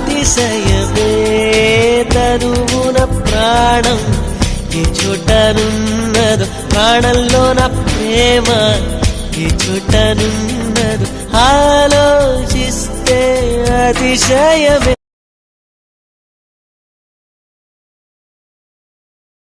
అతిశయమే తనువున ప్రాణం ఈ చోటనున్నదు ప్రాణంలో నా ప్రేమ ఈ చోటనున్నదు ఆలోచిస్తే అతిశయమే